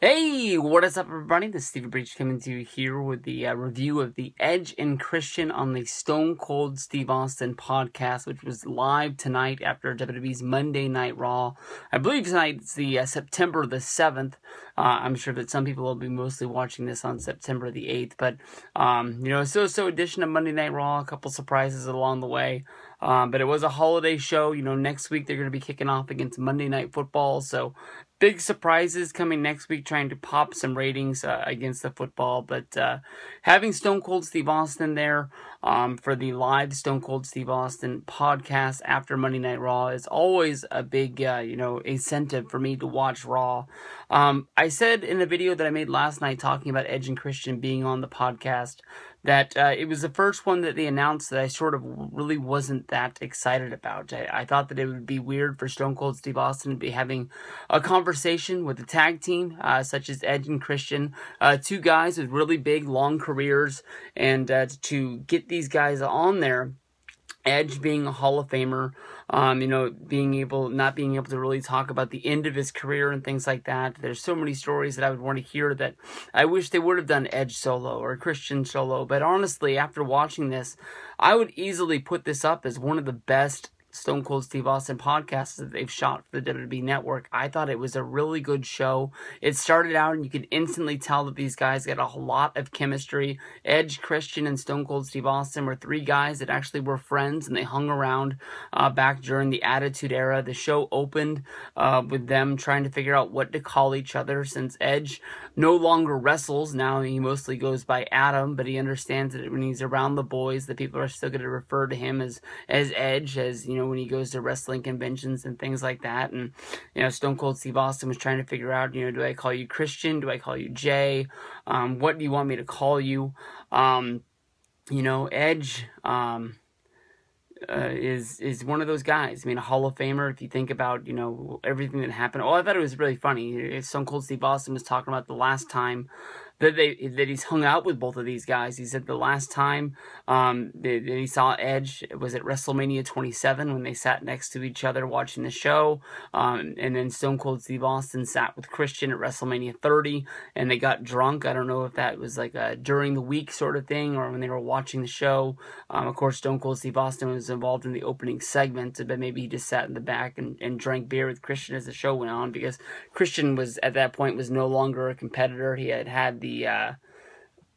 Hey, what is up, everybody? This is Steve Breach coming to you here with the review of the Edge and Christian on the Stone Cold Steve Austin podcast, which was live tonight after WWE's Monday Night Raw. I believe tonight's the September the 7th. I'm sure that some people will be mostly watching this on September the 8th, but, so edition of Monday Night Raw, a couple surprises along the way. But it was a holiday show. Next week they're going to be kicking off against Monday Night Football, so big surprises coming next week, trying to pop some ratings against the football. But having Stone Cold Steve Austin there for the live Stone Cold Steve Austin podcast after Monday Night Raw is always a big, incentive for me to watch Raw. I said in a video that I made last night talking about Edge and Christian being on the podcast that it was the first one that they announced that I sort of really wasn't that excited about. I thought that it would be weird for Stone Cold Steve Austin to be having a conversation with a tag team such as Edge and Christian, two guys with really big, long careers, and to get these guys on there. Edge being a Hall of Famer, not being able to really talk about the end of his career and things like that. There's so many stories that I would want to hear that I wish they would have done Edge solo or Christian solo. But honestly, after watching this, I would easily put this up as one of the best Stone Cold Steve Austin podcasts that they've shot for the WWE Network. I thought it was a really good show. It started out and you could instantly tell that these guys got a lot of chemistry. Edge, Christian, and Stone Cold Steve Austin were three guys that actually were friends, and they hung around back during the Attitude Era. The show opened with them trying to figure out what to call each other, since Edge no longer wrestles. Now he mostly goes by Adam, but he understands that when he's around the boys, that people are still going to refer to him as Edge, when he goes to wrestling conventions and things like that. And, Stone Cold Steve Austin was trying to figure out, do I call you Christian? Do I call you Jay? What do you want me to call you? Edge, is one of those guys. I mean, a Hall of Famer. If you think about, everything that happened. Oh, I thought it was really funny. Stone Cold Steve Austin was talking about the last time that he's hung out with both of these guys. He said the last time that he saw Edge was at WrestleMania 27 when they sat next to each other watching the show. And then Stone Cold Steve Austin sat with Christian at WrestleMania 30 and they got drunk. I don't know if that was like a during the week sort of thing or when they were watching the show. Of course, Stone Cold Steve Austin was involved in the opening segment, but maybe he just sat in the back and drank beer with Christian as the show went on, because Christian was at that point was no longer a competitor. He had the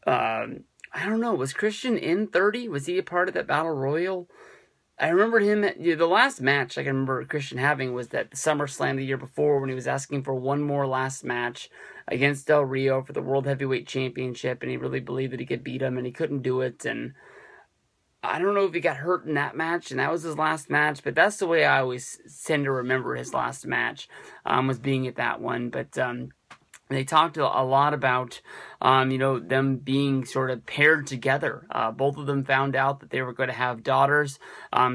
I don't know, was Christian in 30? Was he a part of that Battle Royal? I remember him, the last match I can remember Christian having was that SummerSlam the year before, when he was asking for one more last match against Del Rio for the World Heavyweight Championship, and he really believed that he could beat him, and he couldn't do it, and I don't know if he got hurt in that match, and that was his last match, but that's the way I always tend to remember his last match, was being at that one. But they talked a lot about, them being sort of paired together. Both of them found out that they were going to have daughters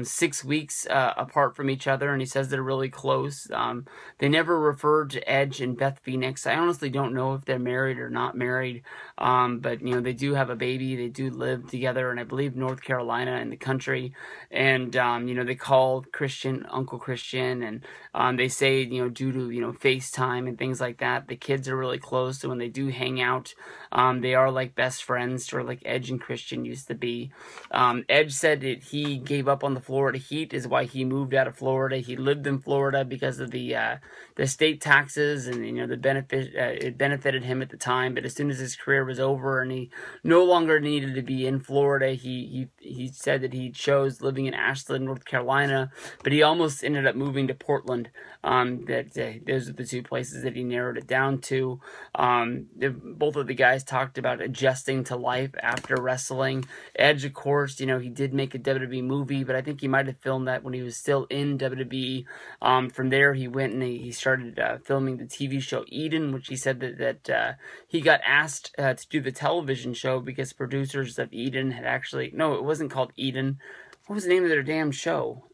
6 weeks apart from each other, and he says they're really close. They never referred to Edge and Beth Phoenix. I honestly don't know if they're married or not married, but, they do have a baby. They do live together in, I believe, North Carolina in the country, and, they call Christian Uncle Christian, and they say, due to, FaceTime and things like that, the kids are really close, so when they do hang out, they are like best friends, sort of like Edge and Christian used to be. Edge said that he gave up on the Florida heat is why he moved out of Florida. He lived in Florida because of the state taxes and the benefit. It benefited him at the time, but as soon as his career was over and he no longer needed to be in Florida, he said that he chose living in Ashland, North Carolina, but he almost ended up moving to Portland. Those are the two places that he narrowed it down to. Both of the guys talked about adjusting to life after wrestling. Edge, of course, he did make a WWE movie, but I think he might have filmed that when he was still in WWE. From there, he went and he started filming the TV show Eden, which he said that he got asked to do the television show because producers of Eden had actually... No, it wasn't called Eden. What was the name of their damn show?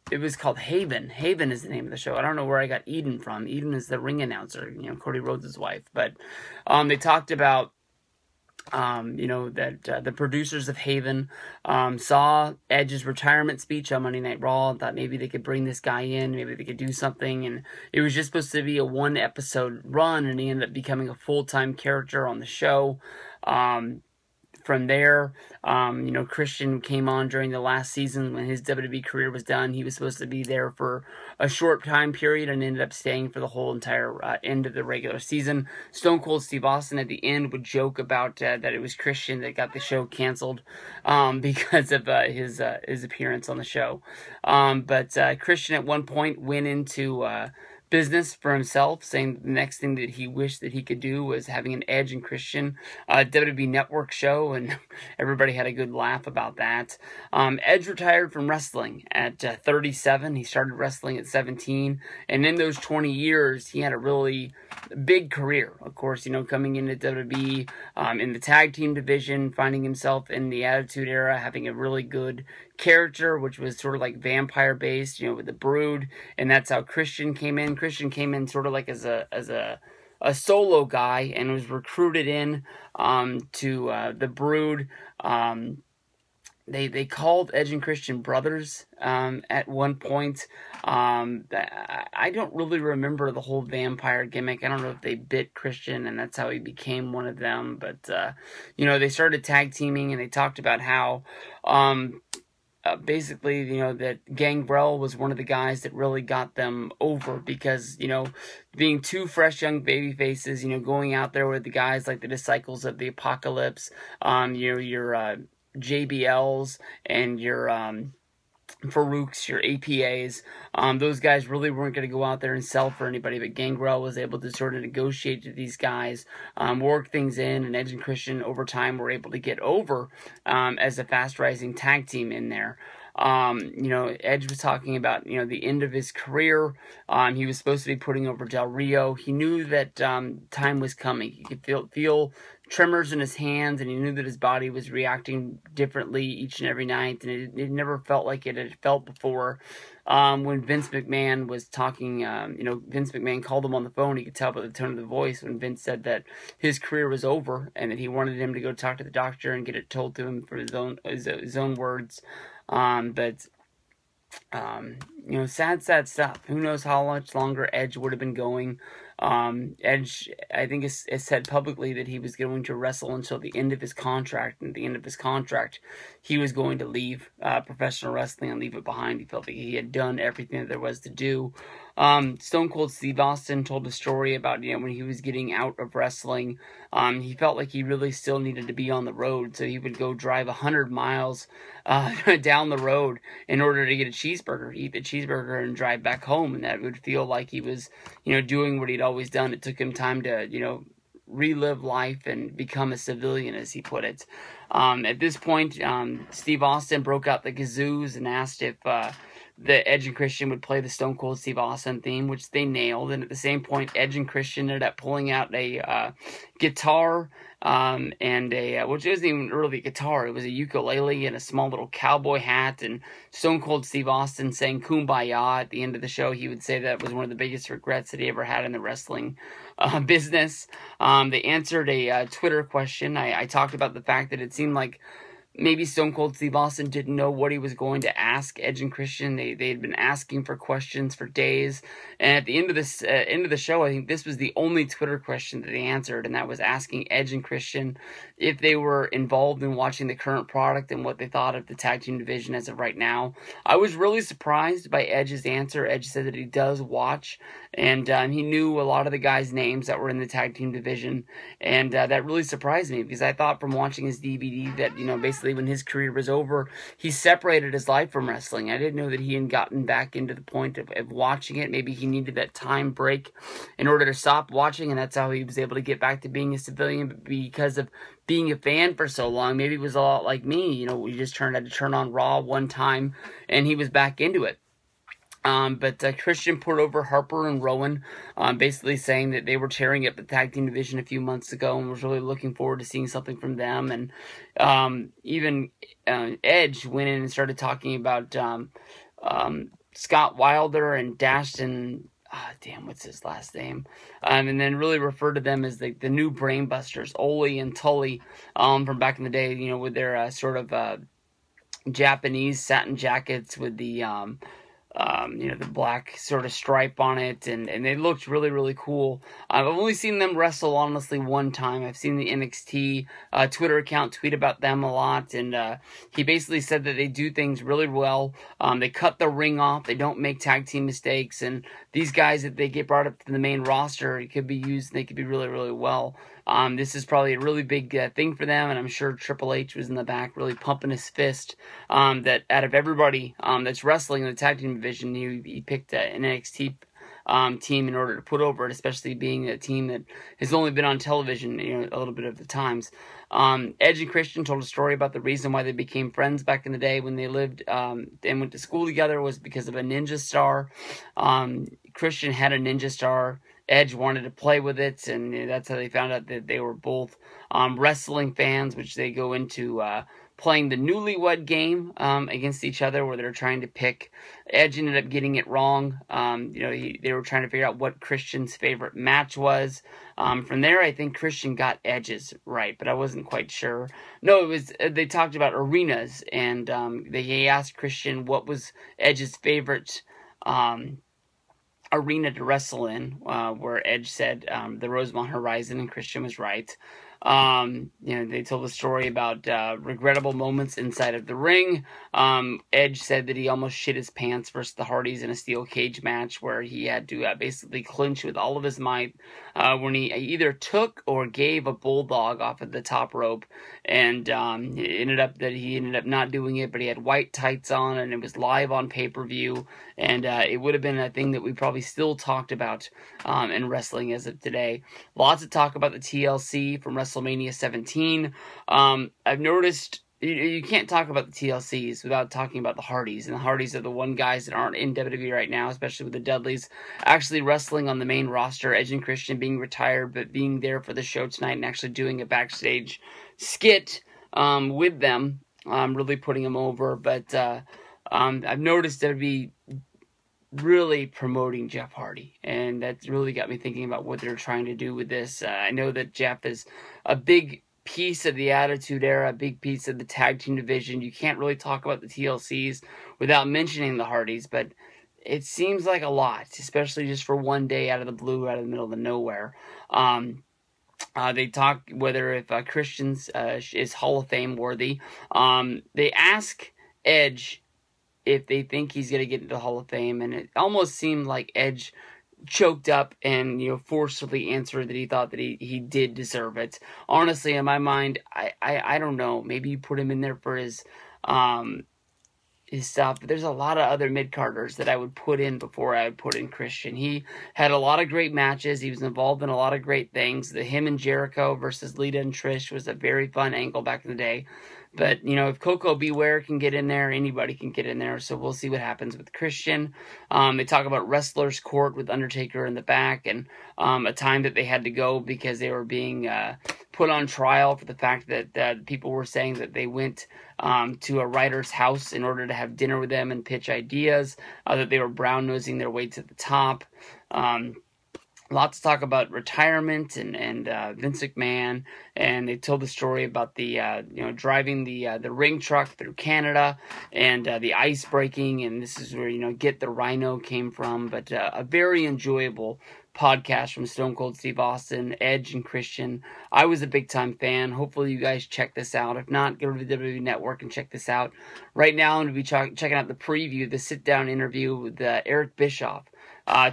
It was called Haven. Haven is the name of the show. I don't know where I got Eden from. Eden is the ring announcer, Cody Rhodes' wife. But they talked about that the producers of Haven saw Edge's retirement speech on Monday Night Raw and thought maybe they could bring this guy in, maybe they could do something. And it was just supposed to be a 1-episode run, and he ended up becoming a full-time character on the show. From there, Christian came on during the last season when his WWE career was done. He was supposed to be there for a short time period and ended up staying for the whole entire end of the regular season. Stone Cold Steve Austin at the end would joke about that it was Christian that got the show canceled because of his appearance on the show. But Christian at one point went into business for himself, saying the next thing that he wished that he could do was having an Edge and Christian WWE Network show, and everybody had a good laugh about that. Edge retired from wrestling at 37. He started wrestling at 17, and in those 20 years, he had a really big career. Of course, coming into WWE in the tag team division, finding himself in the Attitude Era, having a really good character, which was sort of like vampire based, with the Brood, and that's how Christian came in. Christian came in sort of like as a solo guy and was recruited in to the Brood. They called Edge and Christian brothers at one point. I don't really remember the whole vampire gimmick. I don't know if they bit Christian and that's how he became one of them. But, they started tag teaming and they talked about how basically, that Gangrel was one of the guys that really got them over because, being two fresh young baby faces, going out there with the guys like the Disciples of the Apocalypse, your JBLs and your Farouks, your APAs, those guys really weren't going to go out there and sell for anybody, but Gangrel was able to sort of negotiate with these guys, work things in, and Edge and Christian over time were able to get over as a fast-rising tag team in there. Edge was talking about, the end of his career. He was supposed to be putting over Del Rio. He knew that time was coming. He could feel tremors in his hands, and he knew that his body was reacting differently each and every night, and it never felt like it had felt before. When Vince McMahon was talking, Vince McMahon called him on the phone. He could tell by the tone of the voice when Vince said that his career was over and that he wanted him to go talk to the doctor and get it told to him for his own words. Sad stuff. Who knows how much longer Edge would have been going. Edge, I think, has said publicly that he was going to wrestle until the end of his contract. And at the end of his contract, he was going to leave professional wrestling and leave it behind. He felt like he had done everything that there was to do. Stone Cold Steve Austin told a story about, when he was getting out of wrestling, he felt like he really still needed to be on the road, so he would go drive 100 miles down the road in order to get a cheeseburger, eat the cheeseburger, and drive back home, and that would feel like he was, doing what he'd always done. It took him time to, relive life and become a civilian, as he put it. At this point, Steve Austin broke out the kazoos and asked if the Edge and Christian would play the Stone Cold Steve Austin theme, which they nailed. And at the same point, Edge and Christian ended up pulling out a guitar and which wasn't even really a guitar. It was a ukulele and a small little cowboy hat. And Stone Cold Steve Austin sang "Kumbaya" at the end of the show. He would say that was one of the biggest regrets that he ever had in the wrestling business. They answered a Twitter question. I talked about the fact that it seemed like maybe Stone Cold Steve Austin didn't know what he was going to ask Edge and Christian. They had been asking for questions for days, and at the end of the show, I think this was the only Twitter question that they answered, and that was asking Edge and Christian if they were involved in watching the current product and what they thought of the tag team division as of right now. I was really surprised by Edge's answer. Edge said that he does watch, and he knew a lot of the guys' names that were in the tag team division, and that really surprised me because I thought from watching his DVD that, basically when his career was over, he separated his life from wrestling. I didn't know that he had gotten back into the point of watching it. Maybe he needed that time break in order to stop watching, and that's how he was able to get back to being a civilian. But because of being a fan for so long, maybe it was a lot like me. We just had to turn on Raw one time, and he was back into it. But Christian put over Harper and Rowan, basically saying that they were tearing up the tag team division a few months ago and was really looking forward to seeing something from them. And even Edge went in and started talking about Scott Wilder and Dashton what's his last name? And then really refer to them as the new Brainbusters, Ole and Tully, from back in the day, with their sort of Japanese satin jackets with the the black sort of stripe on it, and they looked really, really cool. I've only seen them wrestle, honestly, one time. I've seen the NXT Twitter account tweet about them a lot, and he basically said that they do things really well. They cut the ring off. They don't make tag team mistakes, and these guys, if they get brought up to the main roster, it could be used, and they could be really, really well. This is probably a really big thing for them, and I'm sure Triple H was in the back really pumping his fist that out of everybody that's wrestling in the tag team division, he picked an NXT team in order to put over it, especially being a team that has only been on television a little bit of the times. Edge and Christian told a story about the reason why they became friends back in the day when they lived and went to school together was because of a ninja star. Christian had a ninja star. Edge wanted to play with it, and that's how they found out that they were both wrestling fans, which they go into playing the newlywed game against each other, where they're trying to pick. Edge ended up getting it wrong. They were trying to figure out what Christian's favorite match was. From there, I think Christian got Edge's right, but I wasn't quite sure. No, it was they talked about arenas, and they asked Christian what was Edge's favorite arena to wrestle in, where Edge said the Rosemont Horizon, and Christian was right. They told a story about regrettable moments inside of the ring. Edge said that he almost shit his pants versus the Hardys in a steel cage match where he had to basically clinch with all of his might when he either took or gave a bulldog off of the top rope, and it ended up that he ended up not doing it, but he had white tights on, and it was live on pay-per-view, and it would have been a thing that we probably still talked about in wrestling as of today. Lots of talk about the TLC from WrestleMania 17. I've noticed you can't talk about the TLCs without talking about the Hardys, and the Hardys are the one guys that aren't in WWE right now, especially with the Dudleys actually wrestling on the main roster. Edge and Christian being retired, but being there for the show tonight and actually doing a backstage skit with them, really putting them over. But I've noticed WWE really promoting Jeff Hardy, and that's really got me thinking about what they're trying to do with this. I know that Jeff is a big piece of the Attitude Era, a big piece of the tag team division. You can't really talk about the TLCs without mentioning the Hardys, but it seems like a lot, especially just for one day out of the blue, out of the middle of the nowhere. They talk whether if Christian's is Hall of Fame worthy. They ask Edge if they think he's going to get into the Hall of Fame, and it almost seemed like Edge choked up and forcefully answered that he thought that he did deserve it. Honestly, in my mind, I don't know. Maybe you put him in there for his stuff, but there's a lot of other mid-carders that I would put in before I would put in Christian. He had a lot of great matches. He was involved in a lot of great things. The him and Jericho versus Lita and Trish was a very fun angle back in the day. But, if Coco Beware can get in there, anybody can get in there. So we'll see what happens with Christian. They talk about Wrestler's Court with Undertaker in the back, and a time that they had to go because they were being put on trial for the fact that people were saying that they went to a writer's house in order to have dinner with them and pitch ideas, that they were brown-nosing their way to the top. Lots to talk about retirement and Vince McMahon, and they told the story about the driving the ring truck through Canada and the ice breaking, and this is where Get the Rhino came from. But a very enjoyable podcast from Stone Cold Steve Austin, Edge, and Christian. I was a big time fan. Hopefully you guys check this out. If not, go to the WWE Network and check this out. Right now I'm going to be checking out the preview, the sit down interview with Eric Bischoff.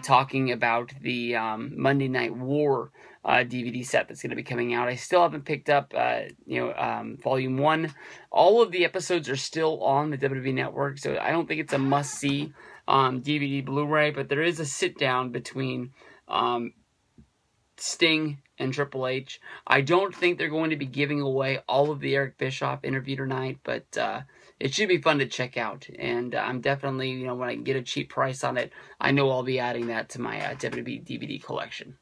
Talking about the Monday Night War DVD set that's going to be coming out. I still haven't picked up, Volume 1. All of the episodes are still on the WWE Network, so I don't think it's a must-see DVD Blu-ray, but there is a sit-down between Sting and Triple H. I don't think they're going to be giving away all of the Eric Bischoff interview tonight, but it should be fun to check out. And I'm definitely, when I get a cheap price on it, I know I'll be adding that to my WWE DVD collection.